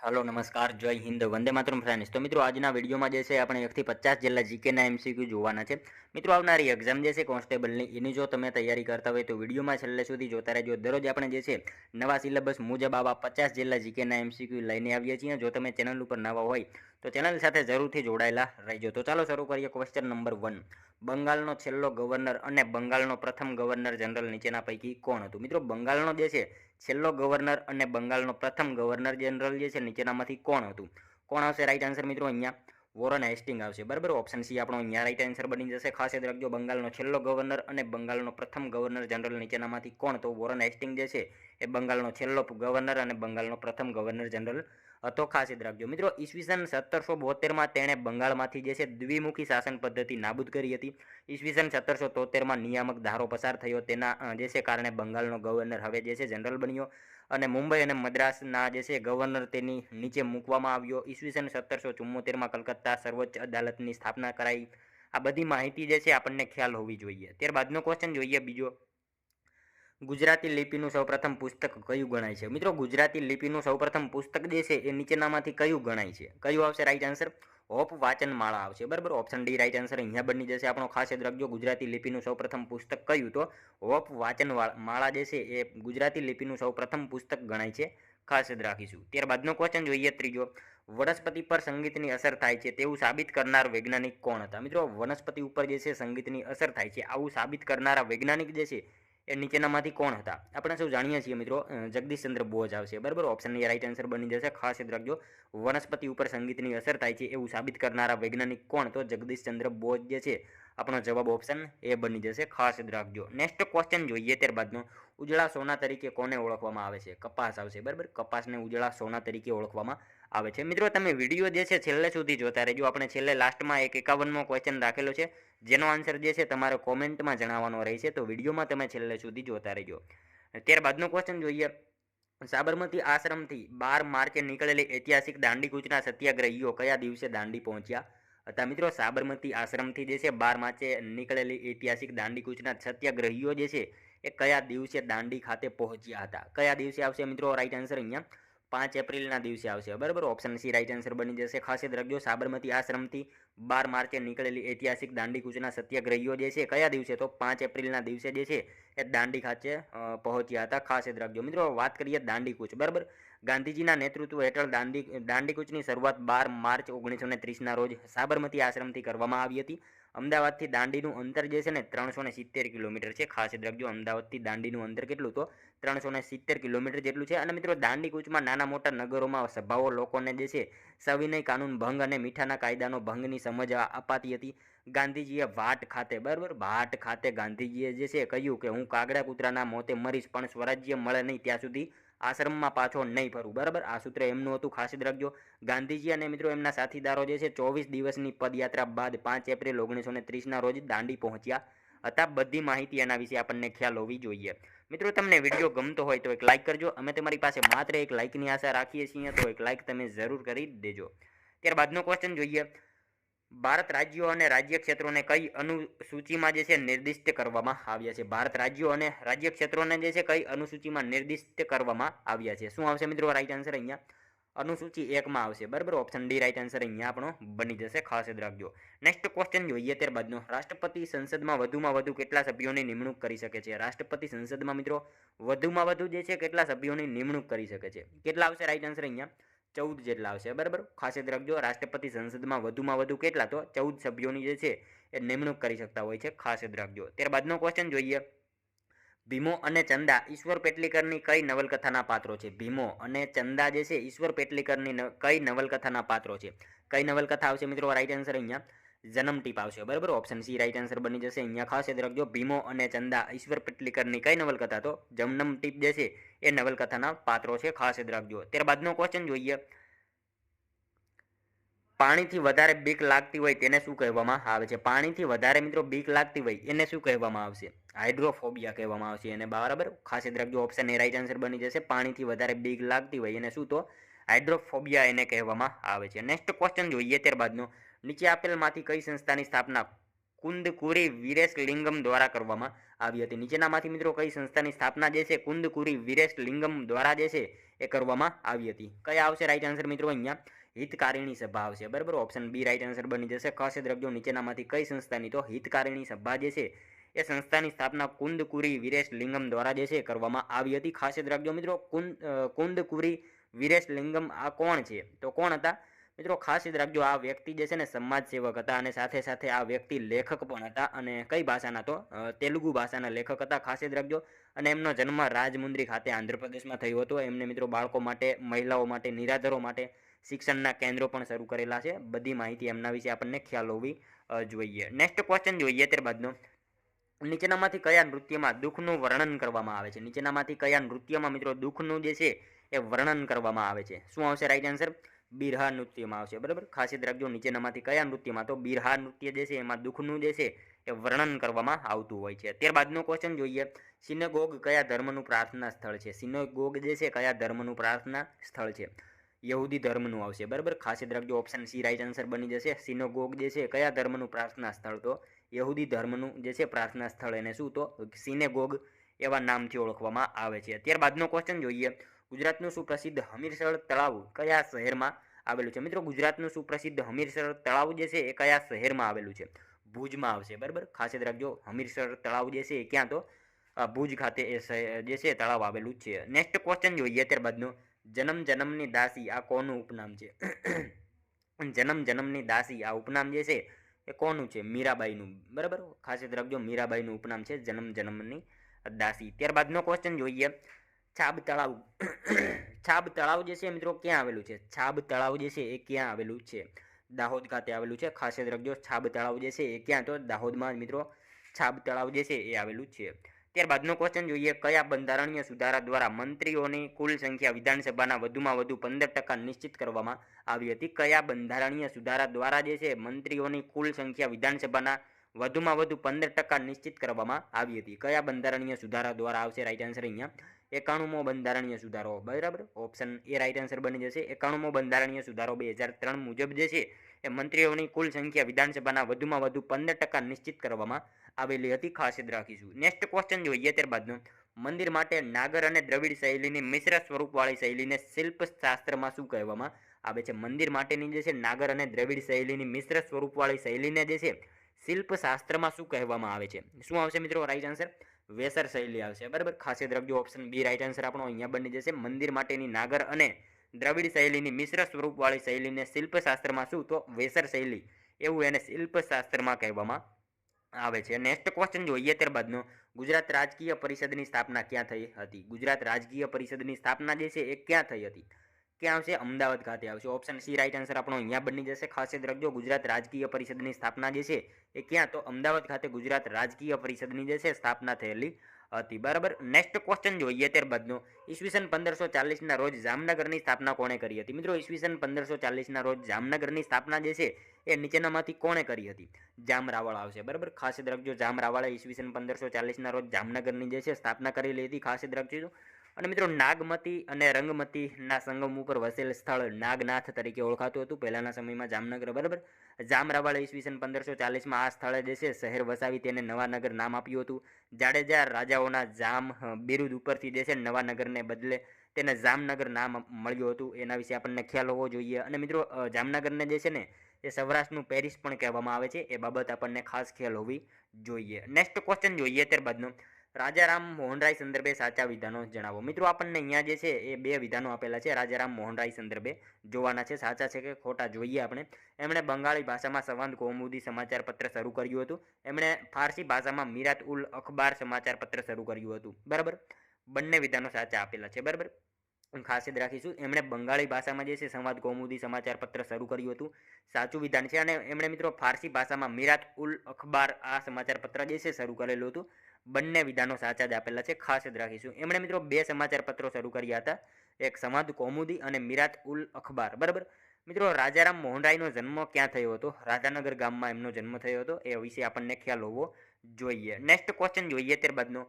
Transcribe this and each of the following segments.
Hello नमस्कार जय Hind Vande Mataram friends. तो मित्रों आज विडियो में આપણે 1 થી 50 જેટલા જીકેના એમસીક્યુ જોવાના છે। મિત્રો આવનારી એક્ઝામ જે છે કોન્સ્ટેબલની એની જો તમે તૈયારી કરતા હોય તો વિડિયોમાં છેલ્લે સુધી જોતા રહેજો। દરરોજ આપણે જે છે નવા સિલેબસ મુજબ આવા 50 જેટલા જીકેના એમસીક્યુ લઈને આવીએ છીએ। જો તમે ચેનલ ઉપર નવા હોય તો ચેનલ સાથે જરૂરથી જોડાયેલા રહેજો। તો ચાલો શરૂ કરીએ। ક્વેશ્ચન નંબર 1, બંગાળનો છેલ્લો ગવર્નર અને બંગાળનો પ્રથમ ગવર્નર જનરલ નીચેના પૈકી કોણ હતું? મિત્રો બંગાળનો જે છે છેલ્લો ગવર્નર અને બંગાળનો પ્રથમ ગવર્નર જનરલ જે છે નીચેનામાંથી કોણ હતું? કોણ આવશે રાઈટ આન્સર? મિત્રો અહીંયા વોરન હેસ્ટિંગ આવશે। બરાબર, ઓપ્શન સી આપણો અહીંયા રાઈટ આન્સર બની જશે। ખાસ યાદ રાખજો, બંગાળનો છેલ્લો ગવર્નર અને બંગાળનો પ્રથમ ગવર્નર જનરલ નીચેનામાંથી કોણ? તો વોરન હેસ્ટિંગ જે છે એ બંગાળનો છેલ્લો ગવર્નર અને બંગાળનો પ્રથમ ગવર્નર જનરલ હતો। ખાસ યાદ રાખજો મિત્રો, ઈસવીસન 1772માં તેણે બંગાળમાંથી જે છે દ્વિમુખી શાસન પદ્ધતિ નાબૂદ કરી હતી। ઈસવીસન 1773માં નિયામક ધારો પસાર થયો, તેના જે છે કારણે બંગાળનો ગવર્નર હવે જે છે જનરલ બન્યો અને મુંબઈ અને મદ્રાસના જે છે ગવર્નર તેની નીચે મૂકવામાં આવ્યો। ઈસવીસન 1774માં કલકત્તા સર્વોચ્ચ અદાલતની સ્થાપના કરાઈ। આ બધી માહિતી જે છે આપણને ખ્યાલ હોવી જોઈએ। ત્યારબાદનો ક્વેશ્ચન જોઈએ બીજો, ગુજરાતી લિપિનું સૌપ્રથમ પુસ્તક કયું ગણાય છે? મિત્રો ગુજરાતી લિપિનું સૌપ્રથમ પુસ્તક જે છે એ નીચેનામાંથી કયું ગણાય છે? કયું આવશે રાઈટ આન્સર? હોપ વાચનમાળા આવશે। બરાબર, ઓપ્શન ડી રાઈટ આન્સર અહીંયા બની જશે આપણો। ખાસ યાદ રાખજો, ગુજરાતી લિપિનું સૌપ્રથમ પુસ્તક કયું? તો હોપ વાચનમાળા જે છે એ ગુજરાતી લિપિનું સૌપ્રથમ પુસ્તક ગણાય છે। ખાસ યાદ રાખીશું। ત્યારબાદનો ક્વેશ્ચન જોઈએ ત્રીજો, વનસ્પતિ પર સંગીતની અસર થાય છે તેવું સાબિત કરનાર વૈજ્ઞાનિક કોણ હતા? મિત્રો વનસ્પતિ ઉપર જે છે સંગીતની અસર થાય છે આવું સાબિત કરનારા વૈજ્ઞાનિક જે છે એ નીચેનામાંથી કોણ હતા? આપણે સૌ જાણીએ છીએ મિત્રો, જગદીશચંદ્ર બોઝ આવશે। બરાબર, ઓપ્શન એ રાઈટ આન્સર બની જશે। ખાસ યાદ રાખજો, વનસ્પતિ ઉપર સંગીતની અસર થાય છે એવું સાબિત કરનારા વૈજ્ઞાનિક કોણ? તો જગદીશચંદ્ર બોઝ જે છે આપણો જવાબ ઓપ્શન એ બની જશે। ખાસ યાદ રાખજો। નેક્સ્ટ ક્વેશ્ચન જોઈએ ત્યારબાદનો, ઉજળા સોના તરીકે કોને ઓળખવામાં આવે છે? કપાસ આવશે। બરાબર, કપાસને ઉજળા સોના તરીકે ઓળખવામાં આવે છે। મિત્રો તમે વિડીયો જે છે છેલ્લે સુધી જોતા રહેજો। આપણે છેલ્લે લાસ્ટમાં એક 51મો ક્વેશ્ચન રાખેલો છે જેનો આન્સર જે છે તમારે કોમેન્ટમાં જણાવવાનો રહેશે, તો વિડીયોમાં તમે છેલ્લે સુધી જોતા રહેજો। ત્યારબાદનો ક્વેશ્ચન જોઈએ, સાબરમતી આશ્રમથી 12 માર્ચે નીકળેલી ઐતિહાસિક દાંડીકૂચના સત્યાગ્રહીઓ કયા દિવસે દાંડી પહોંચ્યા હતા? મિત્રો સાબરમતી આશ્રમથી જે છે 12 માર્ચે નીકળેલી ઐતિહાસિક દાંડીકૂચના સત્યાગ્રહીઓ જે છે એ કયા દિવસે દાંડી ખાતે પહોંચ્યા હતા? કયા દિવસે આવશે મિત્રો રાઈટ આન્સર? અહીંયા 5 એપ્રિલના દિવસે આવશે। બરાબર, ઓપ્શન સી રાઈટ આન્સર બની જશે। ખાસ યાદ રાખજો, સાબરમતી આશ્રમથી 12 માર્ચે નીકળેલી ઐતિહાસિક દાંડીકૂચના સત્યાગ્રહીઓ જે છે કયા દિવસે? તો 5 એપ્રિલના દિવસે જે છે એ દાંડી ખાતે પહોંચ્યા હતા। ખાસ યાદ રાખજો મિત્રો, વાત કરીએ દાંડીકૂચ। બરાબર, ગાંધીજીના નેતૃત્વ હેઠળ દાંડીકૂચની શરૂઆત 12 માર્ચ 1930ના રોજ સાબરમતી આશ્રમથી કરવામાં આવી હતી। અમદાવાદથી દાંડીનું અંતર જે છે ને 370 કિલોમીટર છે। ખાસ યાદ રાખજો, અમદાવાદથી દાંડીનું અંતર કેટલું? તો 370 કિલોમીટર જેટલું છે। અને મિત્રો દાંડીકૂચમાં નાના મોટા નગરોમાં સભાઓ લોકોને જે છે સવિનય કાનૂન ભંગ અને મીઠાના કાયદાનો ભંગની સમજ અપાતી હતી। ગાંધીજીએ વાટ ખાતે, બરાબર, વાટ ખાતે ગાંધીજીએ જે છે કહ્યું કે હું કાગડા કૂતરાના મોતે મરીશ પણ સ્વરાજ્ય મળે નહીં ત્યાં સુધી આશ્રમમાં પાછો નહીં ફરું। બરાબર, આ સૂત્ર એમનું હતું। ખાસ યાદ રાખજો, ગાંધીજી અને મિત્રો એમના સાથીદારો જે છે 24 દિવસની પદયાત્રા બાદ 5 એપ્રિલ 1930ના રોજ દાંડી પહોંચ્યા હતા। બધી માહિતી એના વિશે આપણને ખ્યાલ હોવી જોઈએ। મિત્રો તમને વિડીયો ગમતો હોય તો એક લાઇક કરજો। અમે તમારી પાસે માત્ર એક લાઇકની આશા રાખીએ છીએ, તો એક લાઇક તમે જરૂર કરી દેજો। ત્યારબાદનો ક્વેશ્ચન જોઈએ, ભારત રાજ્યો અને રાજ્ય ક્ષેત્રોને કઈ અનુસૂચિમાં જે છે નિર્દિષ્ટ કરવામાં આવ્યા છે? ભારત રાજ્યો અને રાજ્ય ક્ષેત્રોને જે છે કઈ અનુસૂચિમાં નિર્દિષ્ટ કરવામાં આવ્યા છે? શું આવશે મિત્રો રાઈટ આન્સર? અહીંયા અનુસૂચિ 1માં આવશે। બરાબર, ઓપ્શન ડી રાઈટ આન્સર અહીંયા આપણો બની જશે। ખાસ યાદ રાખજો। નેક્સ્ટ ક્વેશ્ચન જોઈએ ત્યારબાદનો, રાષ્ટ્રપતિ સંસદમાં વધુમાં વધુ કેટલા સભ્યોની નિમણૂક કરી શકે છે? રાષ્ટ્રપતિ સંસદમાં મિત્રો વધુમાં વધુ જે છે કેટલા સભ્યોની નિમણૂક કરી શકે છે? કેટલા આવશે રાઈટ આન્સર? અહીંયા 14 જેટલા આવશે। બરાબર, ખાસ યાદ રાખજો, રાષ્ટ્રપતિ સંસદમાં વધુમાં વધુ કેટલા? તો 14 સભ્યોની જે છે એ નિમણૂક કરી શકતા હોય છે। ખાસ યાદ રાખજો। ત્યારબાદનો ક્વેશ્ચન જોઈએ, ભીમો અને ચંદા ઈશ્વર પેટલીકરની કઈ નવલકથાના પાત્રો છે? ભીમો અને ચંદા જે છે ઈશ્વર પેટલીકરની કઈ નવલકથાના પાત્રો છે? કઈ નવલકથા આવશે મિત્રો રાઈટ આન્સર? અહીંયા જન્મટીપ આવશે। બરાબર, ઓપ્શન સી રાઈટ આન્સર બની જશે। અહીંયા ખાસ યાદ રાખજો, ભીમો અને ચંદા ઈશ્વર પેટલીકરની કઈ નવલકથા? તો જન્મટીપ જે છે એ નવલકથાના પાત્રો છે। ખાસ યાદ રાખજો। ત્યારબાદનો ક્વેશ્ચન જોઈએ, પાણીથી વધારે બીક લાગતી હોય તેને શું કહેવામાં આવે છે? પાણીથી વધારે મિત્રો બીક લાગતી હોય એને શું કહેવામાં આવશે? હાઇડ્રોફોબિયા કહેવામાં આવશે એને। બરાબર, ખાસ યાદ રાખજો, ઓપ્શન એ રાઈટ આન્સર બની જશે। પાણીથી વધારે બીક લાગતી હોય એને શું? તો હાઇડ્રોફોબિયા એને કહેવામાં આવે છે। નેક્સ્ટ ક્વેશ્ચન જોઈએ ત્યારબાદનો, નીચે આપેલમાંથી કઈ સંસ્થાની સ્થાપના કુંદકુરી વીરેશલિંગમ દ્વારા કરવામાં આવી હતી. નીચેનામાંથી મિત્રો કઈ સંસ્થાની સ્થાપના જે છે કુંદકુરી વીરેશલિંગમ દ્વારા જે છે એ કરવામાં આવી હતી? કયા આવશે રાઈટ આન્સર મિત્રો? અહીંયા હિતકારિણી સભા આવશે. બરાબર, ઓપ્શન બી રાઈટ આન્સર બની જશે. ખાસ યાદ રાખજો નીચેનામાંથી કઈ સંસ્થાની? તો હિતકારિણી સભા જે છે એ સંસ્થાની સ્થાપના કુંદકુરી વીરેશલિંગમ દ્વારા જે છે કરવામાં આવી હતી. ખાસ યાદ રાખજો મિત્રો, કુંદકુરી વીરેશલિંગમ આ કોણ છે? તો કોણ હતા મિત્રો? ખાસ યાદ રાખજો, આ વ્યક્તિ જે છે ને સમાજ સેવક હતા અને સાથે સાથે આ વ્યક્તિ લેખક પણ હતા. અને કઈ ભાષાના? તો તેલુગુ ભાષાના લેખક હતા. ખાસ યાદ રાખજો. અને એમનો જન્મ રાજમુંદ્રી ખાતે આંધ્રપ્રદેશમાં થયો હતો. એમને મિત્રો બાળકો માટે, મહિલાઓ માટે, નિરાધારો માટે શિક્ષણના કેન્દ્રો પણ શરૂ કરેલા છે. બધી માહિતી એમના વિશે આપણને ખ્યાલ હોવી જોઈએ. નેક્સ્ટ ક્વેશ્ચન જોઈએ ત્યારબાદનો, નીચેનામાંથી કયા નૃત્યમાં દુઃખનું વર્ણન કરવામાં આવે છે? નીચેનામાંથી કયા નૃત્યમાં મિત્રો દુઃખનું જે છે એ વર્ણન કરવામાં આવે છે? શું આવશે રાઈટ આન્સર? બિરહા નૃત્યમાં આવશે. બરાબર, ખાસ યાદ રાખજો નીચેનામાંથી કયા નૃત્યમાં? તો બિરહા નૃત્ય જે છે એમાં દુઃખનું જે છે એ વર્ણન કરવામાં આવતું હોય છે. ત્યારબાદનો ક્વેશ્ચન જોઈએ, સિનેગોગ કયા ધર્મનું પ્રાર્થના સ્થળ છે? સિનેગોગ જે છે કયા ધર્મનું પ્રાર્થના સ્થળ છે? યહૂદી ધર્મનું આવશે. બરાબર, ખાસ યાદ રાખજો, ઓપ્શન સી રાઈટ આન્સર બની જશે. સિનેગોગ જે છે કયા ધર્મનું પ્રાર્થના સ્થળ? તો યહૂદી ધર્મનું જે છે પ્રાર્થના સ્થળ, એને શું? તો સિનેગોગ એવા નામથી ઓળખવામાં આવે છે. ત્યારબાદનો ક્વેશ્ચન જોઈએ, ગુજરાતનું સુપ્રસિદ્ધ હમીરસર તળાવ કયા શહેરમાં આવેલું છે? મિત્રો ગુજરાતનું સુપ્રસિદ્ધ હમીરસર તળાવ જે છે એ કયા શહેરમાં આવેલું છે? ભુજમાં આવશે. બરાબર, ખાસ યાદ રાખજો, હમીરસર તળાવ જે છે એ ક્યાં? તો ભુજ ખાતે એ જે છે તળાવ આવેલું છે. નેક્સ્ટ ક્વેશ્ચન જોઈએ ત્યારબાદનો, જન્મ જન્મની દાસી આ કોનું ઉપનામ છે? જન્મ જન્મની દાસી આ ઉપનામ જે છે એ કોનું છે? મીરાબાઈનું. બરાબર, ખાસ યાદ રાખજો, મીરાબાઈનું ઉપનામ છે જન્મ જન્મની દાસી. ત્યારબાદનો ક્વેશ્ચન જોઈએ, છાબ તળાવ છાબ તળાવ જે છે મિત્રો ક્યાં આવેલું છે? છાબ તળાવ જે છે એ ક્યાં આવેલું છે? દાહોદ ખાતે આવેલું છે. ખાસ યાદ રાખજો, છાબ તળાવ જે છે એ ક્યાં? તો દાહોદમાં મિત્રો છાબ તળાવ જે છે એ આવેલું છે. ત્યારબાદનો ક્વેશ્ચન જોઈએ, કયા બંધારણીય સુધારા દ્વારા મંત્રીઓની કુલ સંખ્યા વિધાનસભાના વધુમાં વધુ 15% નિશ્ચિત કરવામાં આવી હતી? કયા બંધારણીય સુધારા દ્વારા જે છે મંત્રીઓની કુલ સંખ્યા વિધાનસભાના વધુમાં વધુ 15% નિશ્ચિત કરવામાં આવી હતી? કયા બંધારણીય સુધારા દ્વારા આવશે રાઈટ આન્સર? અહીંયા 91મો બંધારણીય સુધારો. બરાબર, ઓપ્શન એ રાઈટ આન્સર બની જશે. 91મો બંધારણીય સુધારો 2003 મુજબ જે છે એ મંત્રીઓની કુલ સંખ્યા વિધાનસભાના વધુમાં વધુ 15% નિશ્ચિત કરવામાં આવેલી હતી. ખાસ યાદ રાખીશું. નેક્સ્ટ ક્વેશ્ચન જોઈએ ત્યારબાદનો, મંદિર માટે નાગર અને દ્રવિડ શૈલીની મિશ્ર સ્વરૂપવાળી શૈલીને શિલ્પશાસ્ત્રમાં શું કહેવામાં આવે છે? મંદિર માટેની જે છે નાગર અને દ્રવિડ શૈલીની મિશ્ર સ્વરૂપવાળી શૈલીને જે છે શિલ્પશાસ્ત્રમાં શું કહેવામાં આવે છે? શું આવશે મિત્રો રાઈટ આન્સર? વેસર શૈલી આવશે. બરાબર, ખાસ યાદ રાખજો, ઓપ્શન બી રાઈટ આન્સર આપણો અહીંયા બની જશે. મંદિર માટેની નાગર અને દ્રવિડ શૈલીની મિશ્ર સ્વરૂપવાળી શૈલીને શિલ્પશાસ્ત્રમાં શું? તો વેસર શૈલી, એવું એને શિલ્પશાસ્ત્રમાં કહેવામાં આવે છે. નેક્સ્ટ ક્વેશ્ચન જોઈએ ત્યારબાદનો, ગુજરાત રાજકીય પરિષદની સ્થાપના ક્યાં થઈ હતી? ગુજરાત રાજકીય પરિષદની સ્થાપના જે છે એ ક્યાં થઈ હતી? ક્યાં આવશે? અમદાવાદ ખાતે આવશે. ઓપ્શન સી રાઈટ આન્સર આપણો અહીંયા બની જશે. ખાસ યાદ રાખજો, ગુજરાત રાજકીય પરિષદની સ્થાપના જે છે એ ક્યાં? તો અમદાવાદ ખાતે ગુજરાત રાજકીય પરિષદની જે છે સ્થાપના થયેલી હતી. બરાબર, નેક્સ્ટ ક્વેશ્ચન જોઈએ ત્યારબાદનો, ઈસવીસન 1540ના રોજ જામનગરની સ્થાપના કોણે કરી હતી? મિત્રો ઈસવીસન 1540ના રોજ જામનગરની સ્થાપના જે છે એ નીચેનામાંથી કોણે કરી હતી? જામ રાવળ આવશે. બરાબર, ખાસ યાદ રાખજો, જામ રાવળે ઈસવીસન 1540ના રોજ જામનગરની જે છે સ્થાપના કરેલી હતી. ખાસ યાદ રાખજો. અને મિત્રો નાગમતી અને રંગમતીના સંગમ ઉપર વસેલ સ્થળ નાગનાથ તરીકે ઓળખાતું હતું પહેલાના સમયમાં જામનગર. બરાબર, જામ રાવળે ઈસવીસન 1540માં આ સ્થળે જે છે શહેર વસાવી તેને નવાનગર નામ આપ્યું હતું. જાડેજા રાજાઓના જામ બિરુદ ઉપરથી જે છે નવાનગરને બદલે તેને જામનગર નામ મળ્યું હતું. એના વિશે આપણને ખ્યાલ હોવો જોઈએ. અને મિત્રો જામનગરને જે છે ને એ સૌરાષ્ટ્રનું પેરિસ પણ કહેવામાં આવે છે. એ બાબત આપણને ખાસ ખ્યાલ હોવી જોઈએ. નેક્સ્ટ ક્વેશ્ચન જોઈએ ત્યારબાદનો, રાજારામ મોહનરાય સંદર્ભે સાચા વિધાનો જણાવો. મિત્રો આપણને અહીંયા જે છે એ બે વિધાનો આપેલા છે રાજારામ મોહનરાય સંદર્ભે જોવાના છે. સાચા છે કે ખોટા જોઈએ આપણે. એમણે બંગાળી ભાષામાં સંવાદ કૌમુદી સમાચાર પત્ર શરૂ કર્યું હતું. એમણે ફારસી ભાષામાં મીરાત ઉલ અખબાર સમાચાર પત્ર શરૂ કર્યું હતું. બરાબર, બંને વિધાનો સાચા આપેલા છે. બરાબર, ખાસ યાદ રાખીશું. એમણે બંગાળી ભાષામાં જે છે સંવાદ કૌમુદી સમાચાર પત્ર શરૂ કર્યું હતું, સાચું વિધાન છે. અને એમણે મિત્રો ફારસી ભાષામાં મીરાત ઉલ અખબાર આ સમાચાર પત્ર જે છે શરૂ કરેલું હતું. બંને વિધાનો સાચા જ આપેલા છે. ખાસ યાદ રાખીશું. એમણે મિત્રો બે સમાચાર પત્રો શરૂ કર્યા હતા, એક સંવાદ કૌમુદી અને મીરાત ઉલ અખબાર. બરાબર, મિત્રો રાજારામ મોહનરાયનો જન્મ ક્યાં થયો હતો? રાધાનગર ગામમાં એમનો જન્મ થયો હતો. એ વિશે આપણને ખ્યાલ હોવો જોઈએ. નેક્સ્ટ ક્વેશ્ચન જોઈએ ત્યારબાદનો,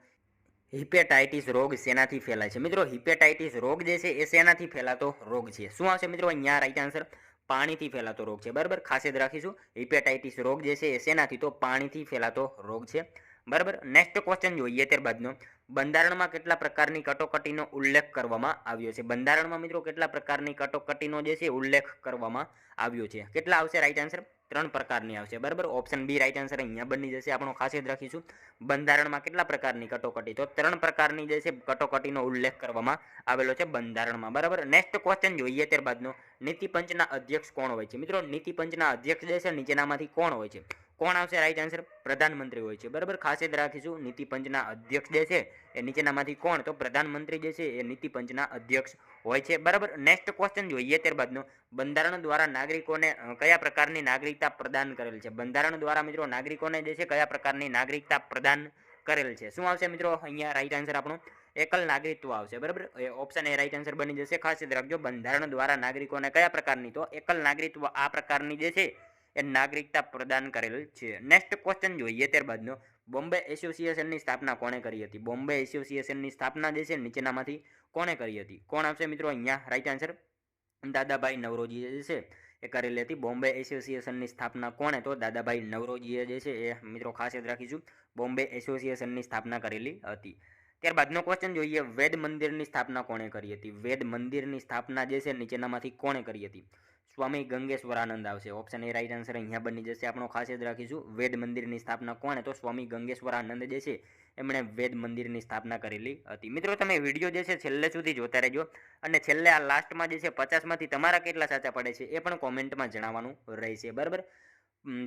હિપેટાઇટિસ રોગ શેનાથી ફેલાય છે? મિત્રો હિપેટાઇટિસ રોગ જે છે એ શેનાથી ફેલાતો રોગ છે? શું આવશે મિત્રો અહીંયા રાઈટ આન્સર? પાણીથી ફેલાતો રોગ છે, બરાબર. ખાસ યાદ રાખીશું. હિપેટાઇટિસ રોગ જે છે એ શેનાથી? તો પાણીથી ફેલાતો રોગ છે, બરાબર. નેક્સ્ટ ક્વેશ્ચન જોઈએ ત્યારબાદનો. બંધારણમાં કેટલા પ્રકારની કટોકટીનો ઉલ્લેખ કરવામાં આવ્યો છે? બંધારણમાં મિત્રો કેટલા પ્રકારની કટોકટીનો જે છે ઉલ્લેખ કરવામાં આવ્યો છે? કેટલા આવશે રાઈટ આન્સર? 3 પ્રકારની આવશે, બરાબર. ઓપ્શન બી રાઈટ આન્સર અહીંયા બની જશે આપણો. ખાસ યાદ રાખીશું. બંધારણમાં કેટલા પ્રકારની કટોકટી? તો 3 પ્રકારની જે છે કટોકટીનો ઉલ્લેખ કરવામાં આવેલો છે બંધારણમાં, બરાબર. નેક્સ્ટ ક્વેશ્ચન જોઈએ ત્યારબાદનો. નીતિ પંચના અધ્યક્ષ કોણ હોય છે? મિત્રો નીતિ પંચના અધ્યક્ષ જે છે નીચેનામાંથી કોણ હોય છે? કોણ આવશે રાઈટ આન્સર? પ્રધાનમંત્રી હોય છે, બરાબર. ખાસ યાદ રાખીશું. નીતિ પંચના અધ્યક્ષ જે છે એ નીચેનામાંથી કોણ? તો પ્રધાનમંત્રી જે છે એ નીતિ પંચના અધ્યક્ષ હોય છે, બરાબર. નેક્સ્ટ ક્વેશ્ચન જોઈએ ત્યારબાદનો. બંધારણ દ્વારા નાગરિકોને કયા પ્રકારની નાગરિકતા પ્રદાન કરેલ છે? બંધારણ દ્વારા મિત્રો નાગરિકોને જે છે કયા પ્રકારની નાગરિકતા પ્રદાન કરેલ છે? શું આવશે મિત્રો અહીંયા રાઈટ આન્સર આપણો? એકલ નાગરિકત્વ આવશે, બરાબર. ઓપ્શન એ રાઈટ આન્સર બની જશે. ખાસ યાદ રાખજો. બંધારણ દ્વારા નાગરિકોને કયા પ્રકારની? તો એકલ નાગરિકત્વ આ પ્રકારની જે છે એ નાગરિકતા પ્રદાન કરેલ છે. નેક્સ્ટ ક્વેશ્ચન જોઈએ ત્યારબાદનો. બોમ્બે એસોસિએશનની સ્થાપના કોણે કરી હતી? બોમ્બે એસોસિએશનની સ્થાપના જે છે નીચેનામાંથી કોણે કરી હતી? કોણ આવશે મિત્રો અહીંયા રાઈટ આન્સર? દાદાભાઈ નવરોજીએ જે છે એ કરેલી હતી. બોમ્બે એસોસિએશનની સ્થાપના કોણે? તો દાદાભાઈ નવરોજીએ જે છે એ મિત્રો ખાસ યાદ રાખીશું. બોમ્બે એસોસિએશનની સ્થાપના કરેલી હતી. ત્યારબાદનો ક્વેશ્ચન જોઈએ. વેદ મંદિરની સ્થાપના કોણે કરી હતી? વેદ મંદિરની સ્થાપના જે છે નીચેનામાંથી કોણે કરી હતી? સ્વામી ગંગેશ્વરાનંદ આવશે. ઓપ્શન એ રાઈટ આન્સર અહીંયા બની જશે આપણો. ખાસ યાદ રાખીશું. વેદ મંદિરની સ્થાપના કોણે? તો સ્વામી ગંગેશ્વરાનંદ જે છે એમણે વેદ મંદિરની સ્થાપના કરેલી હતી. મિત્રો તમે વિડીયો જે છે છેલ્લે સુધી જોતા રહેજો અને છેલ્લે આ લાસ્ટમાં જે છે 50માંથી તમારા કેટલા સાચા પડે છે એ પણ કોમેન્ટમાં જણાવવાનું રહેશે, બરાબર.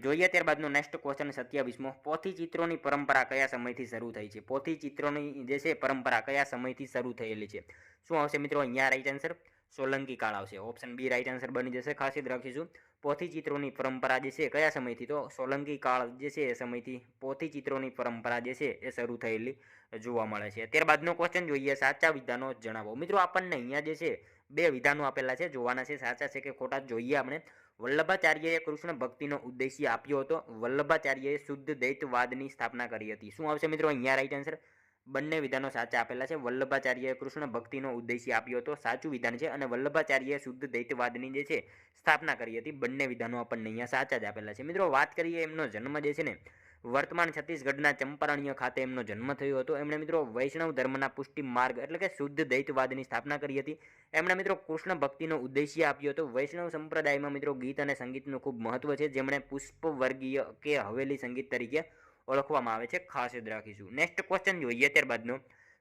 જોઈએ ત્યારબાદનો નેક્સ્ટ ક્વેશ્ચન 27મો. પોથી ચિત્રોની પરંપરા કયા સમયથી શરૂ થઈ છે? પોથી ચિત્રોની જે છે પરંપરા કયા સમયથી શરૂ થયેલી છે? શું આવશે મિત્રો અહીંયા રાઈટ આન્સર? સોલંકી કાળ આવશે. ઓપ્શન બી રાઈટ આન્સર બની જશે. ખાસ યાદ રાખીશું. પોથી ચિત્રોની પરંપરા જે છે કયા સમયથી? તો સોલંકી કાળ જે છે એ સમયથી પોથી ચિત્રોની પરંપરા જે છે એ શરૂ થયેલી જોવા મળે છે. ત્યારબાદનો ક્વેશ્ચન જોઈએ. સાચા વિધાનો જણાવો. મિત્રો આપણને અહીંયા જે છે 2 વિધાનો આપેલા છે, જોવાના છે સાચા છે કે ખોટા જોઈએ આપણે. વલ્લભાચાર્યએ કૃષ્ણ ભક્તિનો ઉદ્દેશ્ય આપ્યો હતો. વલ્લભાચાર્યએ શુદ્ધ દ્વૈતવાદની સ્થાપના કરી હતી. શું આવશે મિત્રો અહીંયા રાઈટ આન્સર? બંને વિધાનો સાચા આપેલા છે. વલ્લભાચાર્યએ કૃષ્ણ ભક્તિનો ઉદ્દેશ્ય આપ્યો હતો, સાચું વિધાન છે. અને વલ્લભાચાર્યએ શુદ્ધ દ્વૈતવાદની જે છે સ્થાપના કરી હતી. બંને વિધાનો આપણને અહીંયા સાચા જ આપેલા છે. મિત્રો વાત કરીએ એમનો જન્મ જે છે ને, વર્તમાન છત્તીસગઢના ચંપારણ્ય ખાતે એમનો જન્મ થયો હતો. એમણે મિત્રો વૈષ્ણવ ધર્મના પુષ્ટિ માર્ગ એટલે કે શુદ્ધ દ્વૈતવાદની સ્થાપના કરી હતી. એમણે મિત્રો કૃષ્ણ ભક્તિનો ઉદ્દેશ્ય આપ્યો હતો. વૈષ્ણવ સંપ્રદાયમાં મિત્રો ગીત અને સંગીતનું ખૂબ મહત્વ છે, જેમણે પુષ્પ વર્ગીય કે હવેલી સંગીત તરીકે ઓળખવામાં આવે છે. ખાસ યાદ રાખીશું. નેક્સ્ટ ક્વેશ્ચન જોઈએ ત્યારબાદનો.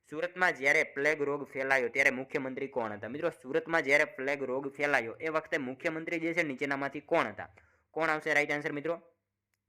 સુરતમાં જ્યારે પ્લેગ રોગ ફેલાયો ત્યારે મુખ્યમંત્રી કોણ હતા? મિત્રો સુરતમાં જ્યારે પ્લેગ રોગ ફેલાયો એ વખતે મુખ્યમંત્રી જે છે નીચેનામાંથી કોણ હતા? કોણ આવશે રાઈટ આન્સર મિત્રો?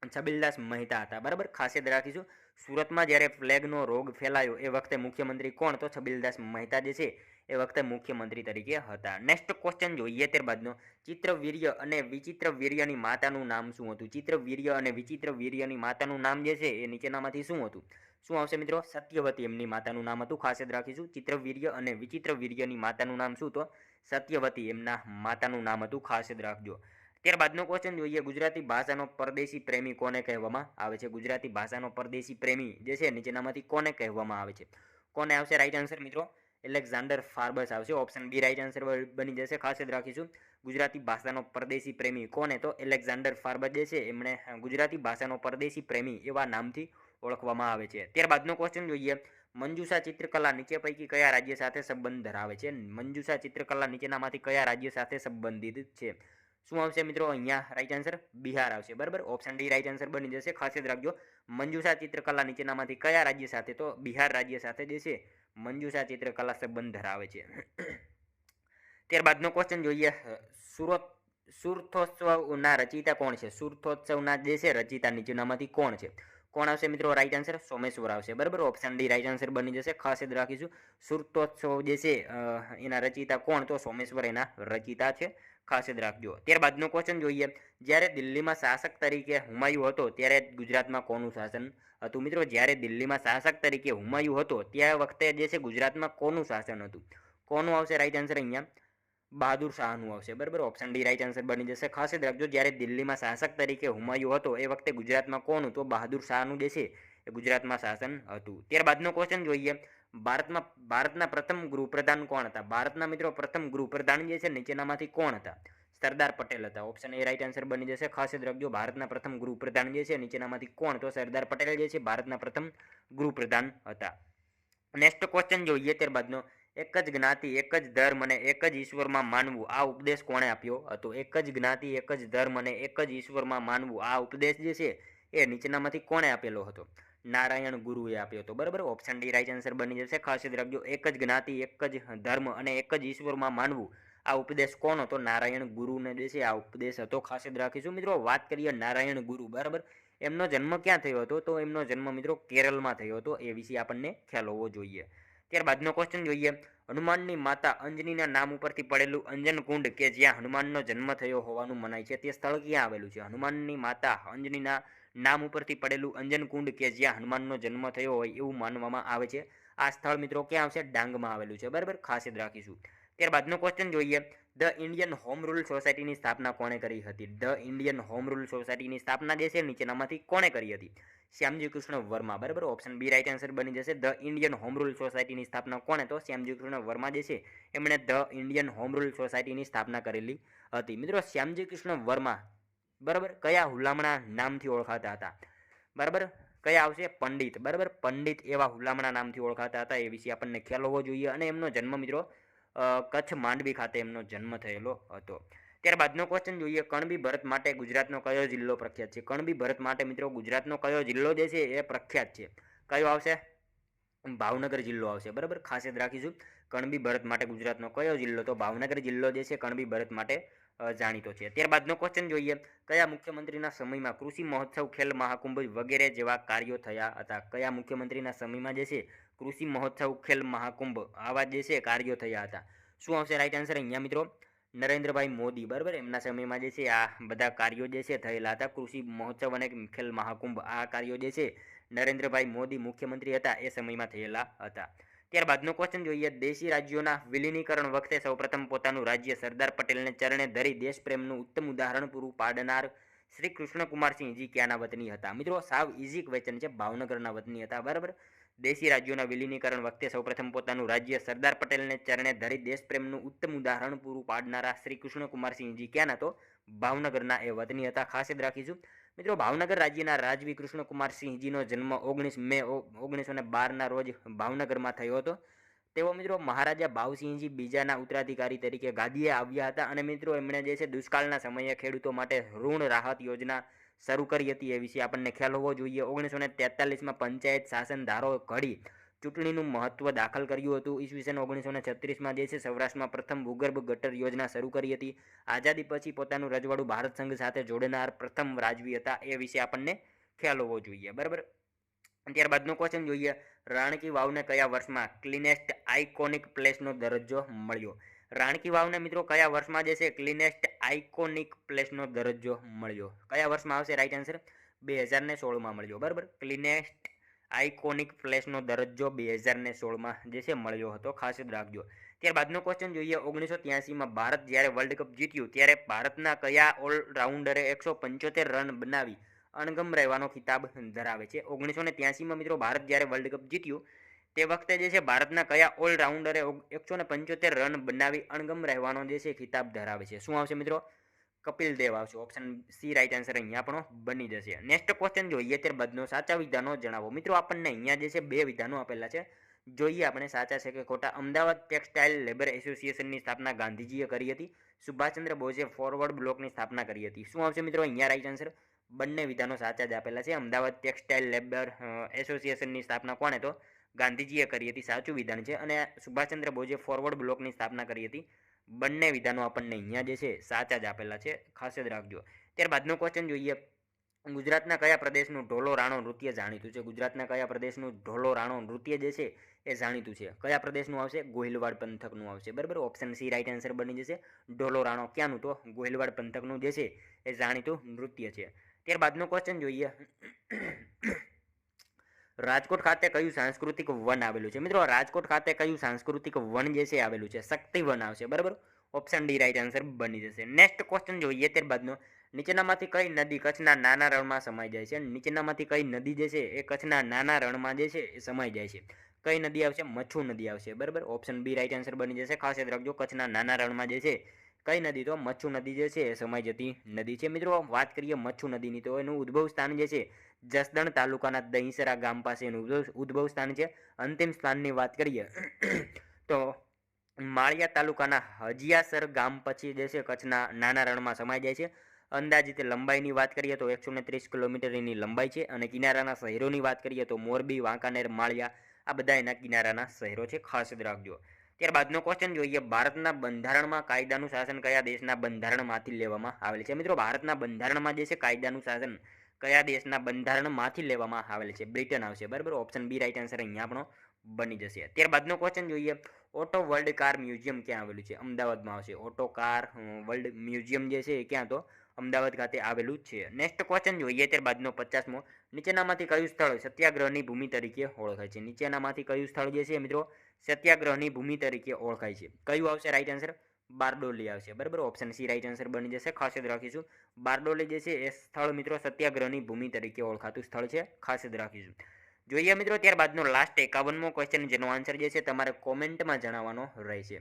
છબીલદાસ મહેતા હતા, બરાબર. ખાસ યાદ રાખીશું. સુરતમાં જ્યારે પ્લેગનો રોગ ફેલાયો એ વખતે મુખ્યમંત્રી કોણ? તો છબીલદાસ મહેતા જે છે એ વખતે મુખ્યમંત્રી તરીકે હતા. નેક્સ્ટ ક્વેશ્ચન જોઈએ ત્યારબાદનો. ચિત્રવીર્ય અને વિચિત્રવીર્યની માતાનું નામ શું હતું? ચિત્રવીર્ય અને વિચિત્રવીર્યની માતાનું નામ જે છે એ નીચેનામાંથી શું હતું? શું આવશે મિત્રો? સત્યવતી એમની માતાનું નામ હતું. ખાસ યાદ રાખીશું. ચિત્રવીર્ય અને વિચિત્રવીર્યની માતાનું નામ શું? તો સત્યવતી એમના માતાનું નામ હતું. ખાસ યાદ રાખજો. ત્યારબાદનો ક્વેશ્ચન જોઈએ. ગુજરાતી ભાષાનો પરદેશી પ્રેમી કોને કહેવામાં આવે છે? ગુજરાતી ભાષાનો પરદેશી પ્રેમી જે છે નીચેનામાંથી કોને કહેવામાં આવે છે? કોને આવશે રાઈટ આન્સર મિત્રો? એલેક્ઝાન્ડર ફાર્બસ આવશે. ઓપ્શન બી રાઈટ આન્સર બની જશે. ખાસ યાદ રાખીશું. ગુજરાતી ભાષાનો પરદેશી પ્રેમી કોને? તો એલેક્ઝાન્ડર ફાર્બસ જે છે એમણે ગુજરાતી ભાષાનો પરદેશી પ્રેમી એવા નામથી ઓળખવામાં આવે છે. ત્યારબાદનો ક્વેશ્ચન જોઈએ. મંજુષા ચિત્રકલા નીચે પૈકી કયા રાજ્ય સાથે સંબંધ ધરાવે છે? મંજુષા ચિત્રકલા નીચેનામાંથી કયા રાજ્ય સાથે સંબંધિત છે? શું આવશે મિત્રો અહીંયા રાઈટ આન્સર? બિહાર આવશે, બરાબર. ઓપ્શન ડી રાઈટ આન્સર બની જશે. ખાસ યાદ રાખજો. મંજુષા ચિત્રકલા નીચેનામાંથી કયા રાજ્ય સાથે? તો બિહાર રાજ્ય સાથે જે છે મંજુષા ચિત્રકલા સંબંધ ધરાવે છે. ત્યારબાદનો ક્વેશ્ચન જોઈએ. સુરથોત્સવના રચયિતા કોણ છે? સુરથોત્સવના જે છે રચયિતા નીચેનામાંથી કોણ છે? કોણ આવશે મિત્રો રાઈટ આન્સર? સોમેશ્વર આવશે, બરાબર. ઓપ્શન ડી રાઈટ આન્સર બની જશે. ખાસ યાદ રાખીશું. સુરતોત્સવ જે છે એના રચયિતા કોણ? તો સોમેશ્વર એના રચયિતા છે. ખાસ યાદ રાખજો. ત્યારબાદનો ક્વેશ્ચન જોઈએ. જ્યારે દિલ્હીમાં શાસક તરીકે હુમાયુ હતો ત્યારે ગુજરાતમાં કોનું શાસન હતું? મિત્રો જ્યારે દિલ્હીમાં શાસક તરીકે હુમાયુ હતો ત્યાં વખતે જે છે ગુજરાતમાં કોનું શાસન હતું? કોનું આવશે રાઈટ આન્સર અહીંયા? બહાદુર શાહનું આવશે, બરાબર. ઓપ્શન ડી રાઈટ આન્સર બની જશે. ખાસ યાદ રાખજો. જ્યારે દિલ્હીમાં શાસક તરીકે હુમાયુ હતો એ વખતે ગુજરાતમાં કોણ? તો બહાદુર શાહનું જે છે એ ગુજરાતમાં શાસન હતું. ત્યારબાદનો ક્વેશ્ચન જોઈએ. ભારતના પ્રથમ ગૃહપ્રધાન કોણ હતા? ભારતના મિત્રો પ્રથમ ગૃહપ્રધાન જે છે નીચેનામાંથી કોણ હતા? સરદાર પટેલ હતા. ઓપ્શન એ રાઈટ આન્સર બની જશે. ખાસ યાદ રાખજો, ભારતના પ્રથમ ગૃહપ્રધાન જે છે નીચેનામાંથી કોણ? તો સરદાર પટેલ જે છે ભારતના પ્રથમ ગૃહપ્રધાન હતા. નેક્સ્ટ ક્વેશ્ચન જોઈએ ત્યારબાદનો, એક જ જ્ઞાતિ એક જ ધર્મ અને એક જ ઈશ્વરમાં માનવું આ ઉપદેશ કોણે આપ્યો હતો? એક જ જ્ઞાતિ એક જ ધર્મ અને એક જ ઈશ્વરમાં માનવું આ ઉપદેશ જે છે એ નીચેનામાંથી કોણે આપેલો હતો? નારાયણ ગુરુએ આપ્યો હતો. બરાબર, ઓપ્શન ડી રાઈટ આન્સર બની જશે. ખાસ યાદ રાખજો, એક જ જ્ઞાતિ એક જ ધર્મ અને એક જ ઈશ્વરમાં માનવું આ ઉપદેશ કોણ હતો? નારાયણ ગુરુને જે છે આ ઉપદેશ હતો. ખાસ યાદ રાખીશું મિત્રો. વાત કરીએ નારાયણ ગુરુ, બરાબર, એમનો જન્મ ક્યાં થયો હતો? તો એમનો જન્મ મિત્રો કેરળમાં થયો હતો. એ વિશે આપણને ખ્યાલ હોવો જોઈએ. ત્યારબાદનો ક્વેશ્ચન જોઈએ, હનુમાનની માતા અંજનીના નામ ઉપરથી પડેલું અંજન કુંડ કે જ્યાં હનુમાનનો જન્મ થયો હોવાનું મનાય છે તે સ્થળ ક્યાં આવેલું છે? હનુમાનની માતા અંજનીના નામ ઉપરથી પડેલું અંજન કુંડ કે જ્યાં હનુમાનનો જન્મ થયો હોય એવું માનવામાં આવે છે. આ સ્થળ મિત્રો ક્યાં આવશે? ડાંગમાં આવેલું છે. બરાબર, ખાસ યાદ રાખીશું. ત્યારબાદનો ક્વેશ્ચન જોઈએ, ધ ઇન્ડિયન હોમ રૂલ સોસાયટીની સ્થાપના કોણે કરી હતી? ધ ઇન્ડિયન હોમ રૂલ સોસાયટીની સ્થાપના જે છે નીચેનામાંથી કોણે કરી હતી? શ્યામજી કૃષ્ણ વર્મા. બરાબર, ઓપ્શન બી રાઈટ આન્સર બની જશે. ધ ઇન્ડિયન હોમ રૂલ સોસાયટીની સ્થાપના કોણે? તો શ્યામજી કૃષ્ણ વર્મા જે છે એમણે ધ ઇન્ડિયન હોમ રૂલ સોસાયટીની સ્થાપના કરેલી હતી. મિત્રો શ્યામજી કૃષ્ણ વર્મા બરાબર કયા હુલામણા નામથી ઓળખાતા હતા? બરાબર, કયા આવશે? પંડિત. બરાબર, પંડિત એવા હુલામણા નામથી ઓળખાતા હતા. એ વિશે આપણને ખ્યાલ હોવો જોઈએ. અને એમનો જન્મ મિત્રો કચ્છ માંડવી ખાતે એમનો જન્મ થયેલો હતો. ત્યારબાદનો ક્વેશ્ચન જોઈએ, કણબી ભરત માટે ગુજરાતનો કયો જિલ્લો પ્રખ્યાત છે? કણબી ભરત માટે મિત્રો ગુજરાતનો કયો જિલ્લો જે છે એ પ્રખ્યાત છે? કયો આવશે? ભાવનગર જિલ્લો આવશે. બરાબર, ખાસ યાદ રાખીશું. કણબી ભરત માટે ગુજરાતનો કયો જિલ્લો? તો ભાવનગર જિલ્લો જે છે કણબી ભરત માટે જાણીતો છે. ત્યારબાદનો ક્વેશ્ચન જોઈએ, કયા મુખ્યમંત્રીના સમયમાં કૃષિ મહોત્સવ, ખેલ મહાકુંભ વગેરે જેવા કાર્યો થયા હતા? કયા મુખ્યમંત્રીના સમયમાં જે છે કૃષિ મહોત્સવ, ખેલ મહાકુંભ આવા જે છે કાર્યો થયા હતા? શું આવશે રાઈટ આન્સર અહીંયા મિત્રો? નરેન્દ્રભાઈ મોદી. બરાબર, એમના સમયમાં જે છે આ બધા કાર્યો જે છે થયેલા હતા. કૃષિ મહોત્સવ અને ખેલ મહાકુંભ આ કાર્યો જે છે નરેન્દ્રભાઈ મોદી મુખ્યમંત્રી હતા એ સમયમાં થયેલા હતા. ત્યારબાદનો ક્વેશ્ચન જોઈએ, દેશી રાજ્યોના વિલીનીકરણ વખતે સૌપ્રથમ પોતાનું રાજ્ય સરદાર પટેલને ચરણે ધરી દેશપ્રેમનું ઉત્તમ ઉદાહરણ પૂરું પાડનાર શ્રી કૃષ્ણકુમારસિંહજી ક્યાંના વતની હતા? મિત્રો સાવ ઇઝી ક્વેશ્ચન છે, ભાવનગરના વતની હતા. બરાબર, દેશી રાજ્યોના વિલીનીકરણ વખતે સૌપ્રથમ પોતાનું રાજ્ય સરદાર પટેલને ચરણે ધરી દેશપ્રેમનું ઉત્તમ ઉદાહરણ પૂરું પાડનારા શ્રી કૃષ્ણકુમારસિંહજી ક્યાંના? તો ભાવનગરના એ વતની હતા. ખાસ યાદ રાખીશું મિત્રો. ભાવનગર રાજ્યના રાજવી કૃષ્ણકુમારસિંહજીનો જન્મ 19 મે 1912ના રોજ ભાવનગરમાં થયો હતો. તેઓ મિત્રો મહારાજા ભાવસિંહજી બીજાના ઉત્તરાધિકારી તરીકે ગાદીએ આવ્યા હતા. અને મિત્રો એમણે જે છે દુષ્કાળના સમયે ખેડૂતો માટે ઋણ રાહત યોજના શરૂ કરી હતી. એ વિશે આપણને ખ્યાલ હોવો જોઈએ. 1943માં પંચાયત શાસન ધારો ઘડી ચૂંટણીનું મહત્વ દાખલ કર્યું હતું. ઈસવીસન 1936માં જે છે સૌરાષ્ટ્રમાં પ્રથમ ભૂગર્ભ ગટર યોજના શરૂ કરી હતી. આઝાદી પછી પોતાનું રજવાડું ભારત સંઘ સાથે જોડનાર પ્રથમ રાજવી હતા. એ વિશે આપણને ખ્યાલ હોવો જોઈએ. બરાબર, ત્યારબાદનો ક્વેશ્ચન જોઈએ, રાણકી વાવને કયા વર્ષમાં ક્લીનેસ્ટ આઇકોનિક પ્લેસનો દરજ્જો મળ્યો? રાણકી વાવને મિત્રો કયા વર્ષમાં જે છે ક્લીનેસ્ટ આઇકોનિક પ્લેસનો દરજ્જો મળ્યો? કયા વર્ષમાં આવશે રાઈટ આન્સર? 2016માં મળ્યો. બરાબર, ક્લીનેસ્ટ આઇકોનિક પ્લેસનો દરજ્જો 2016માં જે છે મળ્યો હતો. ખાસ યાદ રાખજો. ત્યારબાદનો ક્વેશ્ચન જોઈએ, 1983માં ભારત જ્યારે વર્લ્ડ કપ જીત્યું ત્યારે ભારતના કયા ઓલરાઉન્ડરે 175 રન બનાવી અણગમ રહેવાનો ખિતાબ ધરાવે છે? 1983માં મિત્રો ભારત જ્યારે વર્લ્ડ કપ જીત્યું તે વખતે જે છે ભારતના કયા ઓલરાઉન્ડરે 175 રન બનાવી અણગમ રહેવાનો જે છે ખિતાબ ધરાવે છે? શું આવશે મિત્રો? કપિલ દેવ આવશે. ઓપ્શન સી રાઈટ આન્સર અહીંયા પણ બની જશે. નેક્સ્ટ ક્વેશ્ચન જોઈએ, ત્યારબાદનો સાચા વિધાનો જણાવો. મિત્રો આપણને અહીંયા જે છે બે વિધાનો આપેલા છે, જોઈએ આપણે સાચા છે કે ખોટા. અમદાવાદ ટેક્સટાઇલ લેબર એસોસિએશનની સ્થાપના ગાંધીજીએ કરી હતી. સુભાષચંદ્ર બોઝે ફોરવર્ડ બ્લોકની સ્થાપના કરી હતી. શું આવશે મિત્રો અહીંયા રાઈટ આન્સર? બંને વિધાનો સાચા જ આપેલા છે. અમદાવાદ ટેક્સટાઇલ લેબર એસોસિએશનની સ્થાપના કોણે? તો ગાંધીજીએ કરી હતી. સાચું વિધાન છે. અને સુભાષચંદ્ર બોઝે ફોરવર્ડ બ્લોકની સ્થાપના કરી હતી. બંને વિધાનો આપણને અહીંયા જે છે સાચા જ આપેલા છે. ખાસ યાદ રાખજો. ત્યારબાદનો ક્વેશ્ચન જોઈએ, ગુજરાતના કયા પ્રદેશનું ઢોલો રાણો નૃત્ય જાણીતું છે? ગુજરાતના કયા પ્રદેશનું ઢોલો રાણો નૃત્ય જે છે એ જાણીતું છે? કયા પ્રદેશનું આવશે? ગોહિલવાડ પંથકનું આવશે. બરાબર, ઓપ્શન સી રાઈટ આન્સર બની જશે. ઢોલો રાણો ક્યાંનું? તો ગોહિલવાડ પંથકનું જે છે એ જાણીતું નૃત્ય છે. ત્યારબાદનો ક્વેશ્ચન જોઈએ, રાજકોટ ખાતે કયું સાંસ્કૃતિક વન આવેલું છે? મિત્રો રાજકોટ ખાતે કયું સાંસ્કૃતિક વન જે છે આવેલું છે? શક્તિ વન આવશે. બરાબર, ઓપ્શન ડી રાઈટ આન્સર બની જશે. નેક્સ્ટ ક્વેશ્ચન જોઈએ, ત્યારબાદનો, નીચેનામાંથી કઈ નદી કચ્છના નાના રણમાં સમાઈ જાય છે? નીચેનામાંથી કઈ નદી જે છે એ કચ્છના નાના રણમાં જે છે એ સમાઈ જાય છે? કઈ નદી આવશે? મચ્છુ નદી આવશે. બરાબર, ઓપ્શન બી રાઈટ આન્સર બની જશે. ખાસ યાદ રાખજો, કચ્છના નાના રણમાં જે છે કઈ નદી? તો મચ્છુ નદી જે છે એ સમાઈ જતી નદી છે. મિત્રો વાત કરીએ મચ્છુ નદીની, તો એનું ઉદ્ભવ સ્થાન જે છે જસદણ તાલુકાના દહીસરા ગામ પાસે એનું ઉદ્ભવ સ્થાન છે. અંતિમ સ્થાનની વાત કરીએ તો માળિયા તાલુકાના હજિયાસર ગામ પછી જે છે કચ્છના નાના રણમાં સમાઈ જાય છે. અંદાજિત લંબાઈની વાત કરીએ તો 130 કિલોમીટરની લંબાઈ છે. અને કિનારાના શહેરોની વાત કરીએ તો મોરબી, વાંકાનેર, માળિયા આ બધા એના કિનારાના શહેરો છે, ખાસ યાદ રાખજો. ત્યારબાદનો ક્વેશ્ચન જોઈએ, ભારતના બંધારણમાં કાયદાનું શાસન કયા દેશના બંધારણમાંથી લેવામાં આવેલ છે? મિત્રો ભારતના બંધારણમાં જે છે કાયદાનું શાસન કયા દેશના બંધારણમાંથી લેવામાં આવેલ છે? બ્રિટન આવશે, બરાબર. ઓપ્શન બી રાઈટ આન્સર અહીંયા આપણો બની જશે. ત્યારબાદનો ક્વેશ્ચન જોઈએ, ઓટો વર્લ્ડ કાર મ્યુઝિયમ ક્યાં આવેલું છે? અમદાવાદમાં આવશે. ઓટો કાર વર્લ્ડ મ્યુઝિયમ જે છે એ ક્યાં? તો અમદાવાદ ખાતે આવેલું છે. નેક્સ્ટ ક્વેશ્ચન જોઈએ ત્યારબાદનો 50મો, નીચેનામાંથી કયું સ્થળ સત્યાગ્રહની ભૂમિ તરીકે ઓળખાય છે? નીચેનામાંથી કયું સ્થળ જે છે મિત્રો સત્યાગ્રહની ભૂમિ તરીકે ઓળખાય છે? કયું આવશે રાઈટ આન્સર? બારડોલી આવશે, બરાબર. ઓપ્શન સી રાઈટ આન્સર બની જશે. ખાસ યાદ રાખીશું, બારડોલી જે છે એ સ્થળ મિત્રો સત્યાગ્રહની ભૂમિ તરીકે ઓળખાતું સ્થળ છે, ખાસ યાદ રાખીશું. જોઈએ મિત્રો ત્યારબાદનો લાસ્ટ 51મો ક્વેશ્ચન, જેનો આન્સર જે છે તમારે કોમેન્ટમાં જણાવવાનો રહેશે,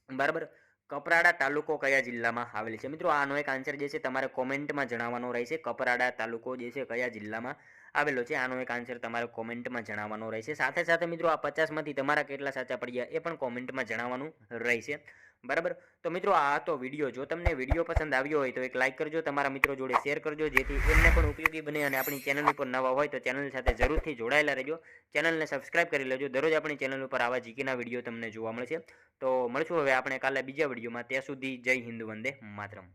બરાબર. કપરાડા તાલુકો કયા જિલ્લામાં આવેલ છે? મિત્રો આનો એક આન્સર જે છે તમારે કોમેન્ટમાં જણાવવાનો રહેશે. કપરાડા તાલુકો જે છે કયા જિલ્લામાં આવેલો છે? આનો એક આન્સર તમારે કોમેન્ટમાં જણાવવાનો રહેશે. સાથે સાથે મિત્રો આ 50માંથી તમારા કેટલા સાચા પડ્યા એ પણ કોમેન્ટમાં જણાવવાનું રહેશે, બરાબર. તો મિત્રો આ તો વિડીયો, જો તમને વિડીયો પસંદ આવ્યો હોય તો એક લાઇક કરજો, તમારા મિત્રો જોડે શેર કરજો, જેથી એમને પણ ઉપયોગી બને. અને આપણી ચેનલ ઉપર નવા હોય તો ચેનલ સાથે જરૂરથી જોડાયેલા રહેજો, ચેનલને સબસ્ક્રાઇબ કરી લેજો. દરરોજ આપણી ચેનલ ઉપર આવા જીકેના વિડીયો તમને જોવા મળશે. તો મળશું હવે આપણે કાલે બીજા વિડીયોમાં. ત્યાં સુધી જય હિન્દ, વંદે માતરમ.